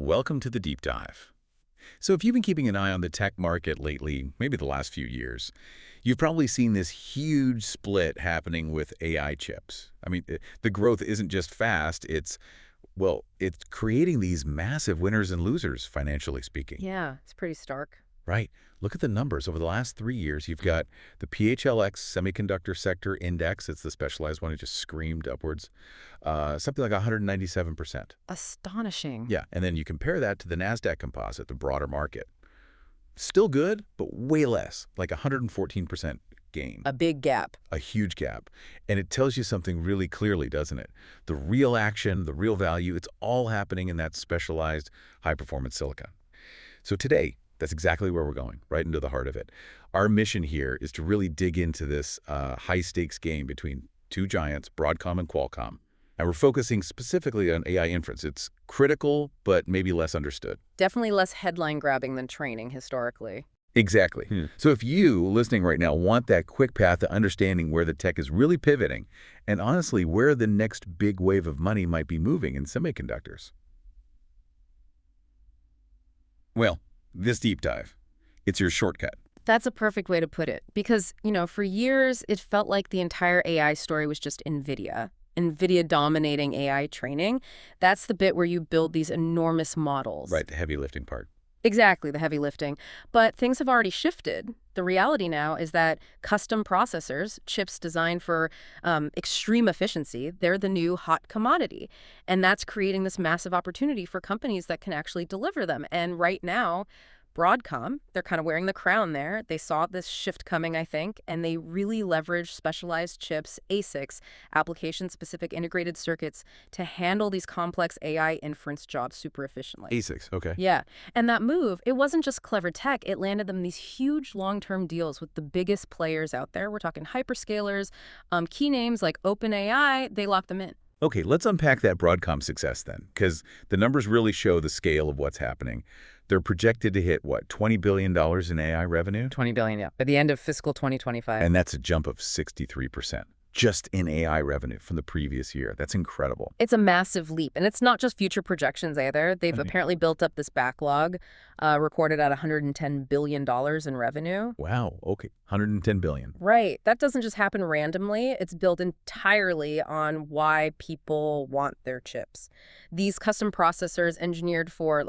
Welcome to the deep dive. So if you've been keeping an eye on the tech market lately, maybe the last few years, you've probably seen this huge split happening with AI chips. The growth isn't just fast, it's creating these massive winners and losers, financially speaking. Yeah, it's pretty stark. Right. Look at the numbers. Over the last 3 years, you've got the PHLX semiconductor sector index. It's the specialized one. It just screamed upwards. Something like 197%. Astonishing. Yeah. And then you compare that to the NASDAQ composite, the broader market. Still good, but way less, like 114% gain. A big gap. A huge gap. And it tells you something really clearly, doesn't it? The real action, the real value, it's all happening in that specialized high-performance silicon. So today, that's exactly where we're going, right into the heart of it. Our mission here is to really dig into this high-stakes game between two giants, Broadcom and Qualcomm. And we're focusing specifically on AI inference. It's critical, but maybe less understood. Definitely less headline-grabbing than training historically. Exactly. So if you, listening right now, want that quick path to understanding where the tech is really pivoting, and honestly, where the next big wave of money might be moving in semiconductors, well, this deep dive, it's your shortcut. That's a perfect way to put it. Because, for years, it felt like the entire AI story was just NVIDIA. NVIDIA dominating AI training. That's the bit where you build these enormous models. Right, the heavy lifting part. Exactly, the heavy lifting. But things have already shifted. The reality now is that custom processors, chips designed for extreme efficiency, they're the new hot commodity. And that's creating this massive opportunity for companies that can actually deliver them. And right now, Broadcom, they're kind of wearing the crown there. They saw this shift coming, I think, and they really leveraged specialized chips, ASICs, application-specific integrated circuits, to handle these complex AI inference jobs super efficiently. ASICs, okay. Yeah, and that move, it wasn't just clever tech. It landed them these huge long-term deals with the biggest players out there. We're talking hyperscalers, key names like OpenAI, they locked them in. Okay, let's unpack that Broadcom success then, because the numbers really show the scale of what's happening. They're projected to hit, what, $20 billion in AI revenue? $20 billion, yeah, by the end of fiscal 2025. And that's a jump of 63%, just in AI revenue from the previous year. That's incredible. It's a massive leap, and it's not just future projections either. They've apparently built up this backlog, recorded at $110 billion in revenue. Wow, okay, $110 billion. Right. That doesn't just happen randomly. It's built entirely on why people want their chips. These custom processors engineered for,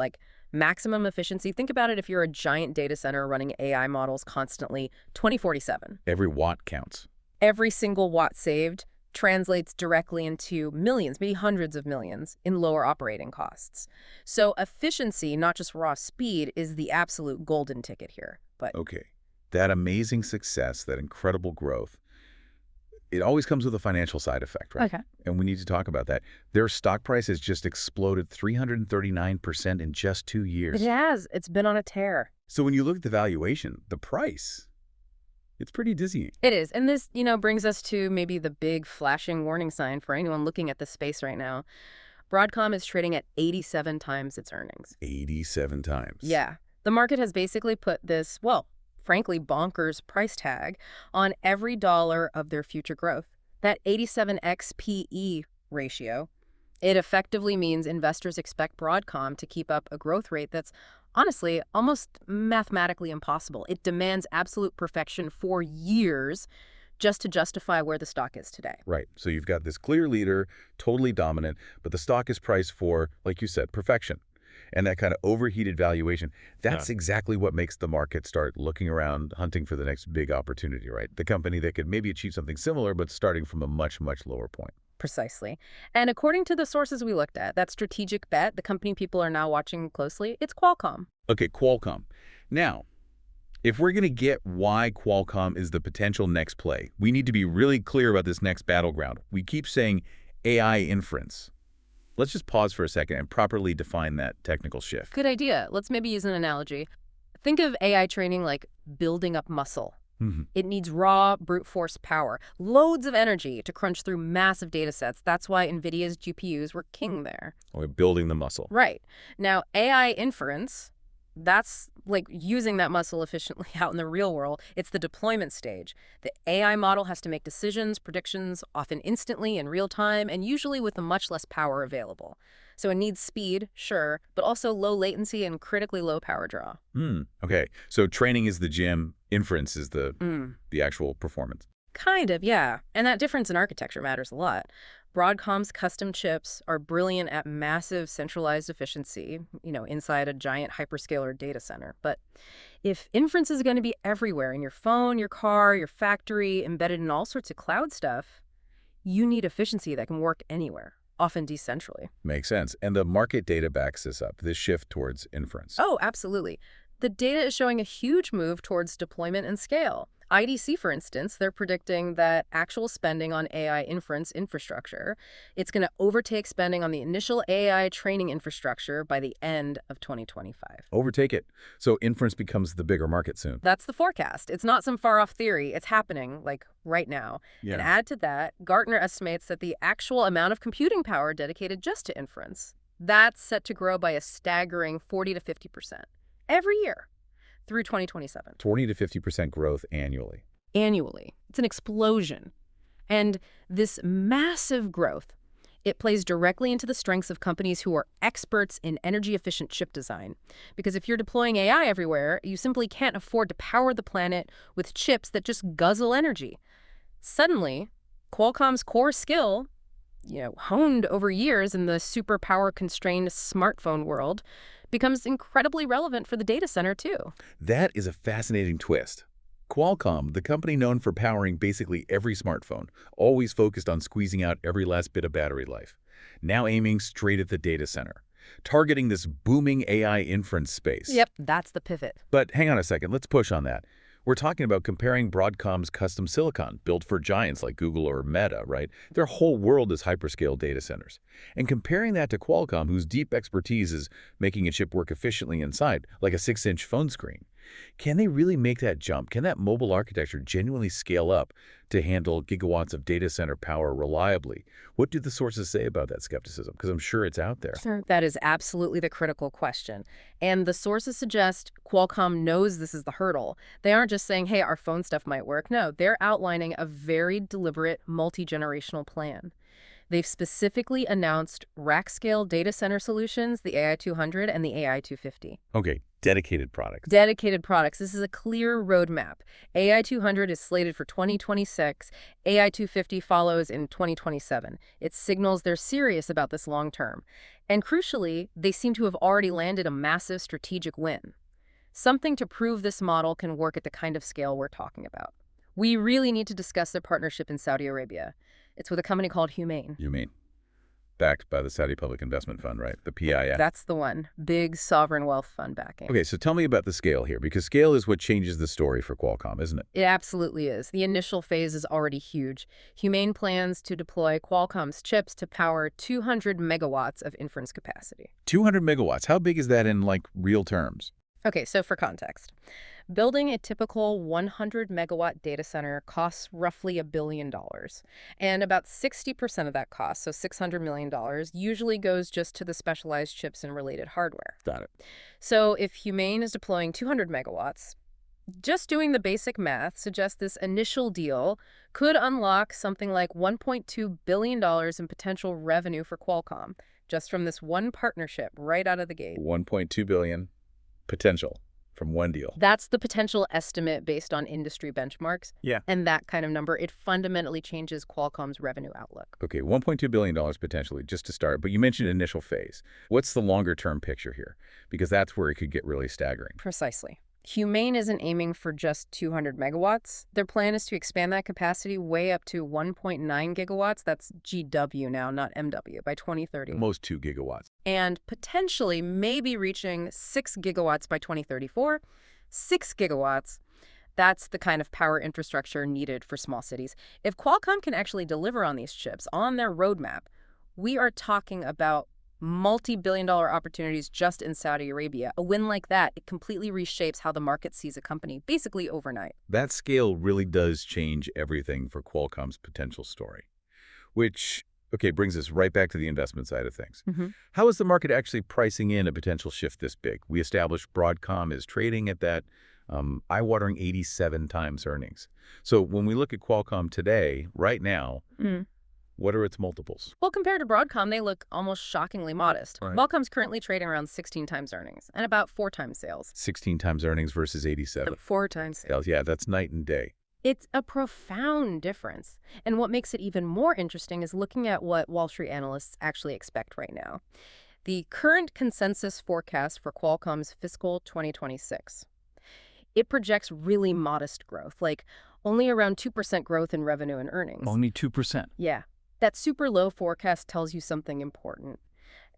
maximum efficiency. Think about it if you're a giant data center running AI models constantly, 2047. Every watt counts. Every single watt saved translates directly into millions, maybe hundreds of millions, in lower operating costs. So efficiency, not just raw speed, is the absolute golden ticket here. But okay, that amazing success, that incredible growth, it always comes with a financial side effect, right? Okay. And we need to talk about that. Their stock price has just exploded 339% in just 2 years. It has. It's been on a tear. So when you look at the valuation, the price, it's pretty dizzying. It is. And this, brings us to maybe the big flashing warning sign for anyone looking at this space right now. Broadcom is trading at 87 times its earnings. 87 times. Yeah. The market has basically put this, frankly, bonkers price tag on every dollar of their future growth. That 87x PE ratio, it effectively means investors expect Broadcom to keep up a growth rate that's honestly almost mathematically impossible. It demands absolute perfection for years just to justify where the stock is today. Right. So you've got this clear leader, totally dominant, but the stock is priced for, like you said, perfection. And that kind of overheated valuation, that's exactly what makes the market start looking around, hunting for the next big opportunity, right? The company that could maybe achieve something similar, but starting from a much, much lower point. Precisely. And according to the sources we looked at, that strategic bet, the company people are now watching closely, it's Qualcomm. Okay, Qualcomm. Now, if we're going to get why Qualcomm is the potential next play, we need to be really clear about this next battleground. We keep saying AI inference. Let's just pause for a second and properly define that technical shift. Good idea. Let's maybe use an analogy. Think of AI training like building up muscle. It needs raw, brute force power, loads of energy to crunch through massive data sets. That's why NVIDIA's GPUs were king there. We're building the muscle. Right. Now, AI inference, that's like using that muscle efficiently out in the real world. It's the deployment stage. The AI model has to make decisions, predictions, often instantly in real time, and usually with a much less power available. So it needs speed, sure, but also low latency and critically low power draw. Okay. So training is the gym, inference is Mm. the actual performance. Kind of, yeah. And that difference in architecture matters a lot. Broadcom's custom chips are brilliant at massive centralized efficiency, inside a giant hyperscaler data center. But if inference is going to be everywhere in your phone, your car, your factory, embedded in all sorts of cloud stuff, you need efficiency that can work anywhere, often decentrally. Makes sense. And the market data backs this up, this shift towards inference. Oh, absolutely. The data is showing a huge move towards deployment and scale. IDC, for instance, they're predicting that actual spending on AI inference infrastructure, it's going to overtake spending on the initial AI training infrastructure by the end of 2025. Overtake it. So inference becomes the bigger market soon. That's the forecast. It's not some far-off theory. It's happening, like, right now. And add to that, Gartner estimates that the actual amount of computing power dedicated just to inference, that's set to grow by a staggering 40 to 50% every year through 2027. 20 to 50% growth annually. Annually. It's an explosion. And this massive growth, it plays directly into the strengths of companies who are experts in energy-efficient chip design. Because if you're deploying AI everywhere, you simply can't afford to power the planet with chips that just guzzle energy. Suddenly, Qualcomm's core skill, honed over years in the super power-constrained smartphone world, becomes incredibly relevant for the data center, too. That is a fascinating twist. Qualcomm, the company known for powering basically every smartphone, always focused on squeezing out every last bit of battery life, now aiming straight at the data center, targeting this booming AI inference space. Yep, that's the pivot. But hang on a second, let's push on that. We're talking about comparing Broadcom's custom silicon, built for giants like Google or Meta, right? Their whole world is hyperscale data centers. And comparing that to Qualcomm, whose deep expertise is making a chip work efficiently inside, like a 6-inch phone screen. Can they really make that jump? Can that mobile architecture genuinely scale up to handle gigawatts of data center power reliably? What do the sources say about that skepticism? Because I'm sure it's out there. Sure. That is absolutely the critical question. And the sources suggest Qualcomm knows this is the hurdle. They aren't just saying, hey, our phone stuff might work. No, they're outlining a very deliberate multi-generational plan. They've specifically announced rack-scale data center solutions, the AI200 and the AI250. Okay, dedicated products. Dedicated products. This is a clear roadmap. AI200 is slated for 2026. AI250 follows in 2027. It signals they're serious about this long term. And crucially, they seem to have already landed a massive strategic win. Something to prove this model can work at the kind of scale we're talking about. We really need to discuss their partnership in Saudi Arabia. It's with a company called Humane. Humane. Backed by the Saudi Public Investment Fund, right? The PIF. That's the one. Big sovereign wealth fund backing. Okay, so tell me about the scale here, because scale is what changes the story for Qualcomm, isn't it? It absolutely is. The initial phase is already huge. Humane plans to deploy Qualcomm's chips to power 200 megawatts of inference capacity. 200 megawatts. How big is that in, like, real terms? Okay, so for context, building a typical 100-megawatt data center costs roughly $1 billion. And about 60% of that cost, so $600 million, usually goes just to the specialized chips and related hardware. Got it. So if Humane is deploying 200 megawatts, just doing the basic math suggests this initial deal could unlock something like $1.2 billion in potential revenue for Qualcomm, just from this one partnership right out of the gate. 1.2 billion potential from one deal. That's the potential estimate based on industry benchmarks. Yeah. And that kind of number, it fundamentally changes Qualcomm's revenue outlook. Okay, $1.2 billion potentially, just to start. But you mentioned initial phase. What's the longer-term picture here? Because that's where it could get really staggering. Precisely. Humane isn't aiming for just 200 megawatts. Their plan is to expand that capacity way up to 1.9 gigawatts. That's GW now, not MW, by 2030. Almost 2 gigawatts. And potentially maybe reaching 6 gigawatts by 2034. 6 gigawatts, that's the kind of power infrastructure needed for small cities. If Qualcomm can actually deliver on these chips on their roadmap, we are talking about multi-billion-dollar opportunities just in Saudi Arabia. A win like that, it completely reshapes how the market sees a company, basically overnight. That scale really does change everything for Qualcomm's potential story. Which, okay, brings us right back to the investment side of things. How is the market actually pricing in a potential shift this big? We established Broadcom is trading at that eye-watering 87 times earnings. So when we look at Qualcomm today, right now, What are its multiples? Well, compared to Broadcom, they look almost shockingly modest. Right. Qualcomm's currently trading around 16 times earnings and about 4 times sales. 16 times earnings versus 87. 4 times sales. Sales, yeah, that's night and day. It's a profound difference. And what makes it even more interesting is looking at what Wall Street analysts actually expect right now. The current consensus forecast for Qualcomm's fiscal 2026. It projects really modest growth, like only around 2% growth in revenue and earnings. Only 2%. Yeah. That super low forecast tells you something important.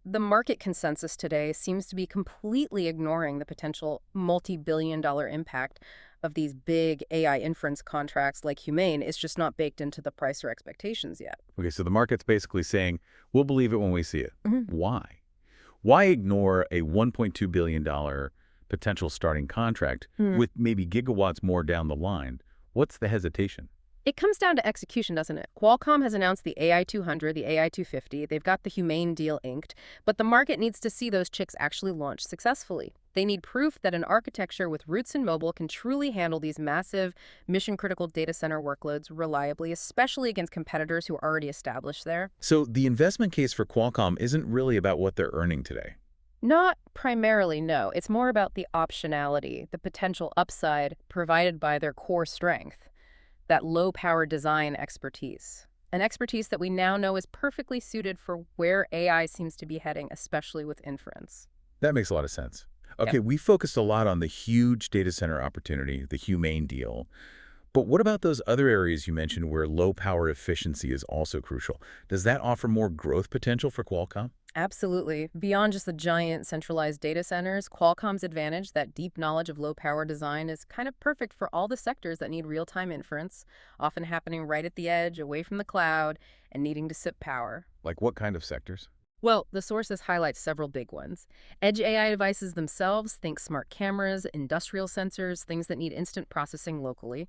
The market consensus today seems to be completely ignoring the potential multi-billion-dollar impact of these big AI inference contracts like Humane. Is just not baked into the price or expectations yet. Okay, so the market's basically saying, we'll believe it when we see it. Mhm. Why? Why ignore a $1.2 billion potential starting contract with maybe gigawatts more down the line? What's the hesitation? It comes down to execution, doesn't it? Qualcomm has announced the AI 200, the AI 250. They've got the Humane deal inked, but the market needs to see those chips actually launch successfully. They need proof that an architecture with roots in mobile can truly handle these massive, mission-critical data center workloads reliably, especially against competitors who are already established there. So the investment case for Qualcomm isn't really about what they're earning today. Not primarily, no. It's more about the optionality, the potential upside provided by their core strength. That low-power design expertise. An expertise that we now know is perfectly suited for where AI seems to be heading, especially with inference. That makes a lot of sense. Okay, Yep. we focused a lot on the huge data center opportunity, the Humane deal. But what about those other areas you mentioned where low power efficiency is also crucial? Does that offer more growth potential for Qualcomm? Absolutely. Beyond just the giant centralized data centers, Qualcomm's advantage, that deep knowledge of low-power design, is kind of perfect for all the sectors that need real-time inference, often happening right at the edge, away from the cloud, and needing to sip power. Like what kind of sectors? Well, the sources highlight several big ones. Edge AI devices themselves, think smart cameras, industrial sensors, things that need instant processing locally.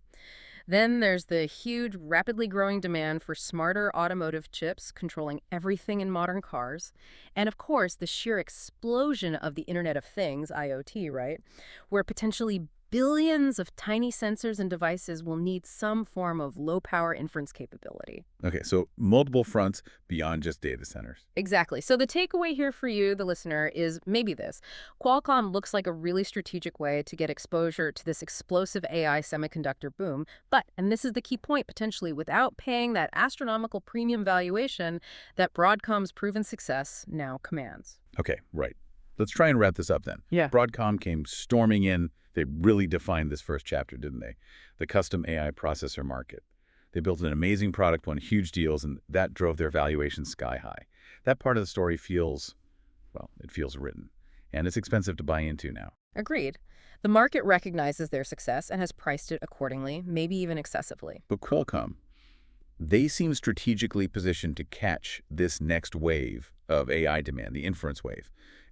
Then there's the huge, rapidly growing demand for smarter automotive chips controlling everything in modern cars. And of course, the sheer explosion of the Internet of Things, IoT, right? Where potentially billions of tiny sensors and devices will need some form of low-power inference capability. Okay, so multiple fronts beyond just data centers. Exactly. So the takeaway here for you, the listener, is maybe this. Qualcomm looks like a really strategic way to get exposure to this explosive AI semiconductor boom, but, and this is the key point potentially, without paying that astronomical premium valuation that Broadcom's proven success now commands. Okay, right. Let's try and wrap this up then. Yeah. Broadcom came storming in. They really defined this first chapter, didn't they? The custom AI processor market. They built an amazing product, won huge deals, and that drove their valuation sky high. That part of the story feels, well, it feels written. And it's expensive to buy into now. Agreed. The market recognizes their success and has priced it accordingly, maybe even excessively. But Qualcomm, they seem strategically positioned to catch this next wave of AI demand, the inference wave.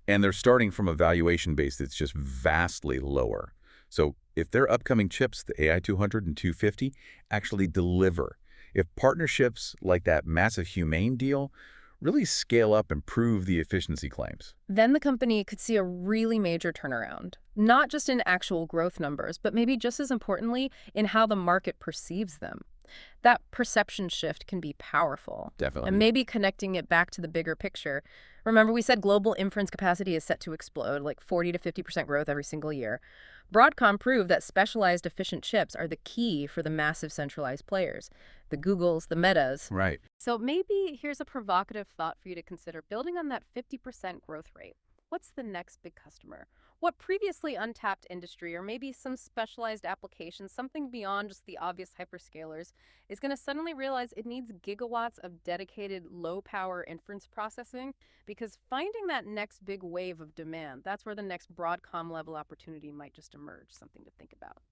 And they're starting from a valuation base that's just vastly lower. So if their upcoming chips, the AI 200 and 250, actually deliver, if partnerships like that massive Humane deal really scale up and prove the efficiency claims. Then the company could see a really major turnaround, not just in actual growth numbers, but maybe just as importantly, in how the market perceives them. That perception shift can be powerful. Definitely. And maybe connecting it back to the bigger picture. Remember, we said global inference capacity is set to explode, like 40 to 50% growth every single year. Broadcom proved that specialized efficient chips are the key for the massive centralized players, the Googles, the Metas. Right. So maybe here's a provocative thought for you to consider. Building on that 50% growth rate, what's the next big customer? What previously untapped industry, or maybe some specialized application, something beyond just the obvious hyperscalers, is going to suddenly realize it needs gigawatts of dedicated low-power inference processing? Because finding that next big wave of demand, that's where the next Broadcom-level opportunity might just emerge, something to think about.